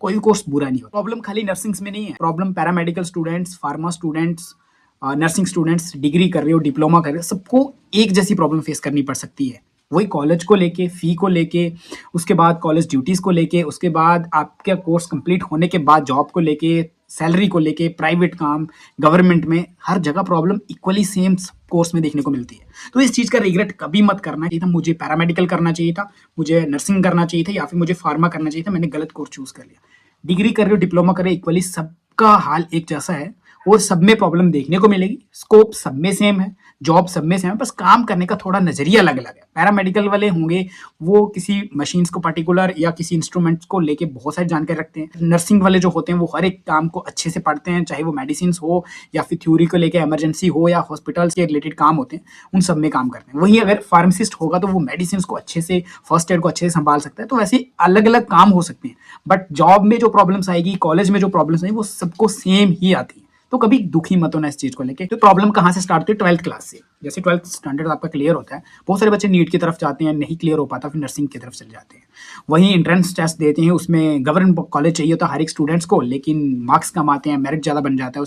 कोई भी कोर्स बुरा नहीं होता। प्रॉब्लम खाली नर्सिंग में नहीं है, problem paramedical students, pharma students, nursing students, degree कर रहे हो, डिप्लोमा कर रहे हो, सबको एक जैसी प्रॉब्लम फेस करनी पड़ सकती है। वही कॉलेज को लेके, फ़ी को लेके, उसके बाद कॉलेज ड्यूटीज़ को लेके, उसके बाद आपका कोर्स कंप्लीट होने के बाद जॉब को लेके, सैलरी को लेके, प्राइवेट काम, गवर्नमेंट में, हर जगह प्रॉब्लम इक्वली सेम कोर्स में देखने को मिलती है। तो इस चीज़ का रिग्रेट कभी मत करना चाहिए था, मुझे पैरामेडिकल करना चाहिए था, मुझे नर्सिंग करना चाहिए था या फिर मुझे फार्मा करना चाहिए था, मैंने गलत कोर्स चूज़ कर लिया। डिग्री कर रहे हो, डिप्लोमा कर रहे हो, इक्वली सबका हाल एक जैसा है और सब में प्रॉब्लम देखने को मिलेगी। स्कोप सब में सेम है, जॉब सब में सेम है, बस काम करने का थोड़ा नज़रिया अलग-अलग है। पैरामेडिकल वाले होंगे, वो किसी मशीन्स को पर्टिकुलर या किसी इंस्ट्रूमेंट्स को लेके बहुत सारी जानकारी रखते हैं। नर्सिंग वाले जो होते हैं, वो हर एक काम को अच्छे से पढ़ते हैं, चाहे वो मेडिसिन्स हो या फिर थ्योरी को लेके इमरजेंसी हो या हॉस्पिटल्स के रिलेटेड काम होते हैं, उन सब में काम करते हैं। वहीं अगर फार्मासिस्ट होगा तो वो मेडिसिन्स को अच्छे से, फर्स्ट एड को अच्छे से संभाल सकता है। तो वैसे अलग-अलग काम हो सकते हैं, बट जॉब में जो प्रॉब्लम्स आएगी, कॉलेज में जो प्रॉब्लम्स आएगी, वो सबको सेम ही आती है। तो कभी दुखी मत होना इस चीज़ को लेके। तो प्रॉब्लम कहाँ से स्टार्ट होती है? 12th क्लास से। जैसे 12th स्टैंडर्ड आपका क्लियर होता है, बहुत सारे बच्चे नीट की तरफ जाते हैं, नहीं क्लियर हो पाता, फिर नर्सिंग की तरफ चले जाते हैं। वहीं एंट्रेंस टेस्ट देते हैं, उसमें गवर्नमेंट कॉलेज चाहिए होता है हर एक स्टूडेंट्स को, लेकिन मार्क्स कम आते हैं, मेरिट ज़्यादा बन जाता है,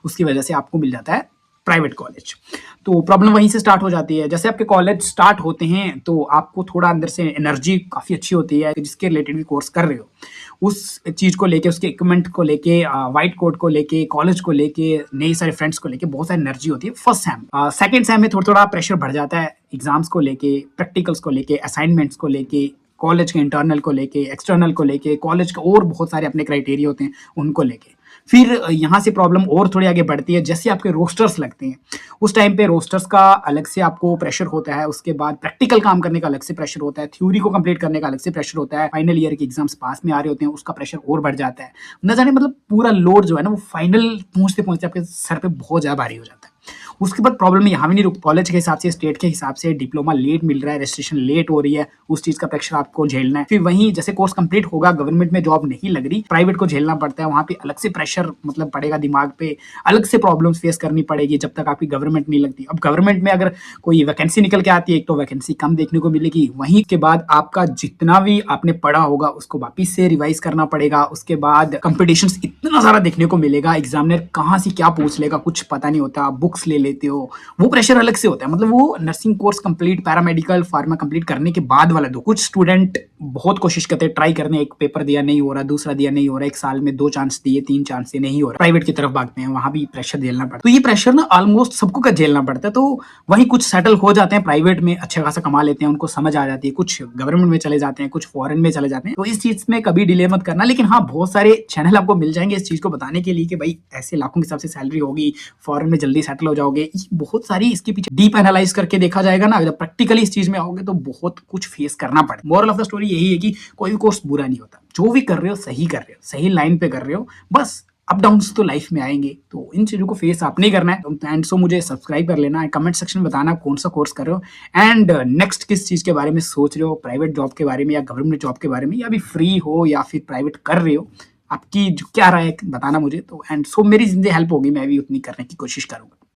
उसकी वजह से आपको मिल जाता है प्राइवेट कॉलेज। तो प्रॉब्लम वहीं से स्टार्ट हो जाती है। जैसे आपके कॉलेज स्टार्ट होते हैं तो आपको थोड़ा अंदर से एनर्जी काफ़ी अच्छी होती है, जिसके रिलेटेड भी कोर्स कर रहे हो, उस चीज़ को लेके, उसके इक्विपमेंट को लेके, व्हाइट कोट को लेके, कॉलेज को लेके, नए सारे फ्रेंड्स को लेके बहुत सारी एनर्जी होती है फर्स्ट सेम। सेकंड सेम में थोड़ा प्रेशर बढ़ जाता है, एग्जाम्स को लेके, प्रैक्टिकल्स को लेके, असाइनमेंट्स को लेके, कॉलेज के इंटरनल को लेके, एक्सटर्नल को लेके, कॉलेज के और बहुत सारे अपने क्राइटेरिया होते हैं, उनको लेके। फिर यहाँ से प्रॉब्लम और थोड़ी आगे बढ़ती है, जैसे आपके रोस्टर्स लगते हैं, उस टाइम पे रोस्टर्स का अलग से आपको प्रेशर होता है, उसके बाद प्रैक्टिकल काम करने का अलग से प्रेशर होता है, थ्योरी को कंप्लीट करने का अलग से प्रेशर होता है, फाइनल ईयर के एग्जाम्स पास में आ रहे होते हैं, उसका प्रेशर और बढ़ जाता है। न जाने मतलब पूरा लोड जो है ना, वो फाइनल पहुँचते-पहुँचते आपके सर पे बहुत ज़्यादा भारी हो जाता है। उसके बाद प्रॉब्लम यहाँ भी नहीं रुक, कॉलेज के हिसाब से, स्टेट के हिसाब से डिप्लोमा लेट मिल रहा है, रजिस्ट्रेशन लेट हो रही है, उस चीज़ का प्रेशर आपको झेलना है। फिर वहीं जैसे कोर्स कंप्लीट होगा, गवर्नमेंट में जॉब नहीं लग रही, प्राइवेट को झेलना पड़ता है, वहाँ पे अलग से प्रेशर मतलब पड़ेगा दिमाग पे, अलग से प्रॉब्लम्स फेस करनी पड़ेगी जब तक आपकी गवर्नमेंट नहीं लगती। अब गवर्नमेंट में अगर कोई वैकेंसी निकल के आती है, एक तो वैकेंसी कम देखने को मिलेगी, वहीं के बाद आपका जितना भी आपने पढ़ा होगा उसको वापिस से रिवाइज करना पड़ेगा, उसके बाद कॉम्पिटिशन्स इतना सारा देखने को मिलेगा, एग्जामिनर कहाँ से क्या पूछ लेगा कुछ पता नहीं होता, बुक्स ले लेते हो, वो प्रेशर अलग से होता है। मतलब वो nursing course complete, paramedical, pharma complete करने के बाद वाला दो। कुछ स्टूडेंट बहुत कोशिश करते हैं, ट्राई करने, एक पेपर दिया नहीं हो रहा, दूसरा दिया नहीं हो रहा, एक साल में 2 चांस दिए, 3 चांस दिए, नहीं हो रहा, प्राइवेट की तरफ भागते हैं, वहां भी प्रेशर झेलना पड़ता है। तो ये प्रेशर ना ऑलमोस्ट सबको का झेलना पड़ता है। तो वहीं कुछ सेटल हो जाते हैं प्राइवेट में, अच्छा खासा कमा लेते हैं, उनको समझ आ जाती है, कुछ गवर्नमेंट में चले जाते हैं, कुछ फॉरेन में चले जाते हैं। तो इस चीज में कभी डिले मत करना। लेकिन हाँ, बहुत सारे चैनल आपको मिल जाएंगे इस चीज को बताने के लिए कि भाई ऐसे लाखों के हिसाब से सैलरी होगी, फॉरेन में जल्दी सेटल हो जाओगे। बहुत सारी इसके पीछे डीप एनालाइज करके देखा जाएगा ना, जब प्रैक्टिकली इस चीज में आओगे तो बहुत कुछ फेस करना पड़े। मोरल ऑफ द स्टोरी यही है कि कोई भी कोर्स बुरा नहीं होता, जो भी कर रहे हो सही कर रहे हो, सही लाइन पे कर रहे हो, बस अप डाउन्स तो लाइफ में आएंगे, तो इन चीजों को फेस आपने ही करना है। एंड सो मुझे सब्सक्राइब कर लेना है, कमेंट सेक्शन में बताना कौन सा कोर्स कर रहे हो एंड नेक्स्ट किस चीज के बारे में सोच रहे हो, प्राइवेट जॉब के बारे में या गवर्नमेंट जॉब के बारे में, या अभी फ्री हो या फिर प्राइवेट कर रहे हो, आपकी जो क्या राय है बताना मुझे। तो एंड सो मेरी जितनी हेल्प होगी मैं भी उतनी करने की कोशिश करूंगा।